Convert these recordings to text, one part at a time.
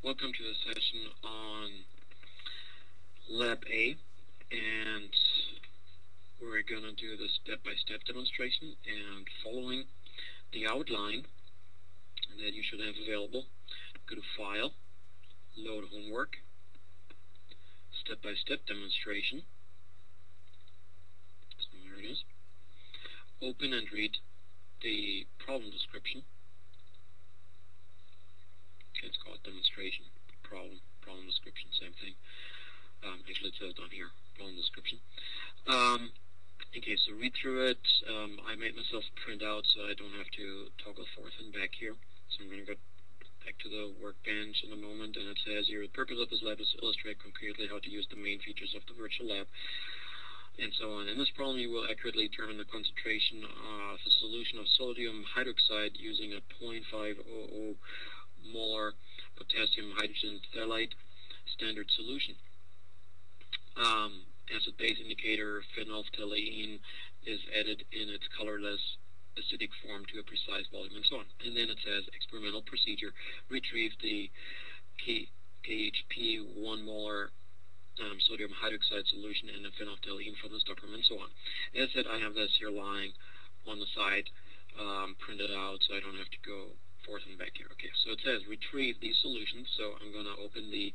Welcome to the session on Lab A, and we're going to do the step-by-step demonstration, and following the outline that you should have available, go to File, Load Homework, Step-by-step demonstration, so there it is, open and read the problem description. It's called demonstration, problem description, same thing. Actually it says down here, problem description. Okay, so read through it. I made myself print out so I don't have to toggle forth and back here. So I'm going to go back to the workbench in a moment, and it says here, the purpose of this lab is to illustrate concretely how to use the main features of the virtual lab, and so on. In this problem, you will accurately determine the concentration of a solution of sodium hydroxide using a 0.500 molar potassium hydrogen phthalate standard solution. Acid base indicator phenolphthalein is added in its colorless acidic form to a precise volume, and so on. And then it says experimental procedure: retrieve the KHP 1 molar sodium hydroxide solution in a phenolphthalein from the stockroom, and so on. As I said, I have this here lying on the side, printed out, so I don't have to go forth and back here. Okay, so it says retrieve these solutions, so I'm going to open the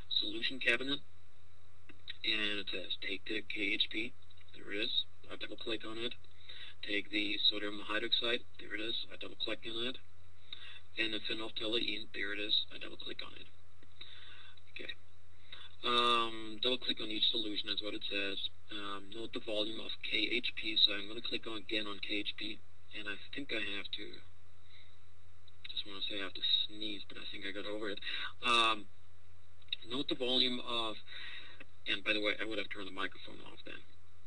solution cabinet, and it says take the KHP, there it is, I double click on it, take the sodium hydroxide, there it is, I double click on it, and the phenolphthalein, there it is, I double click on it. Okay, double click on each solution, that's what it says. Note the volume of KHP, so I'm going to click again on KHP, and I think I have to, just want to say I have to sneeze, but I think I got over it. Note the volume of, and by the way, I would have turned the microphone off then.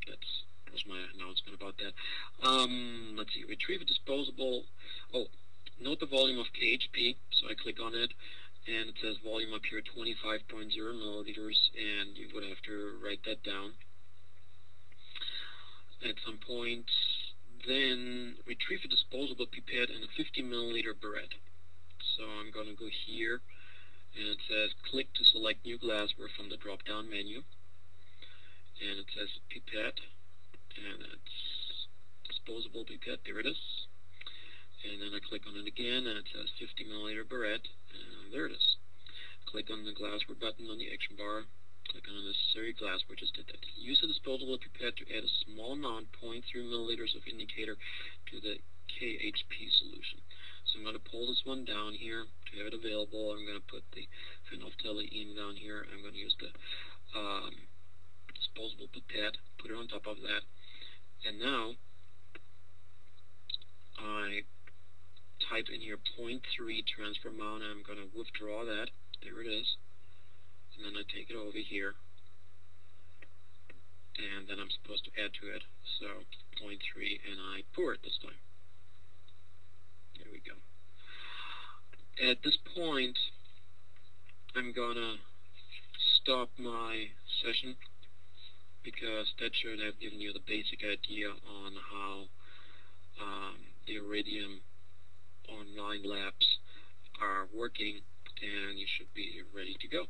That was my announcement about that. Let's see, retrieve a disposable, note the volume of KHP, so I click on it, and it says volume up here 25.0 milliliters, and you would have to write that down at some point. Then retrieve a disposable pipette and a 50 milliliter burette. So I'm going to go here, and it says click to select new glassware from the drop down menu, and it says pipette, and it's disposable pipette, there it is, and then I click on it again, and it says 50 milliliter burette, and there it is. Click on the glassware button on the action bar, click on the necessary glassware, just did that. Use a disposable pipette to add a small amount, 0.3 milliliters of indicator to the KHP solution. So I'm going to pull this one down here to have it available. I'm going to put the phenolphthalein down here. I'm going to use the disposable pipette, put it on top of that, and now I type in here 0.3 transfer amount, and I'm going to withdraw that. There it is. And then I take it over here, and then I'm supposed to add to it, so 0.3, and I pour it this time. There we go. At this point, I'm gonna stop my session, because that should have given you the basic idea on how the Iridium online labs are working, and you should be ready to go.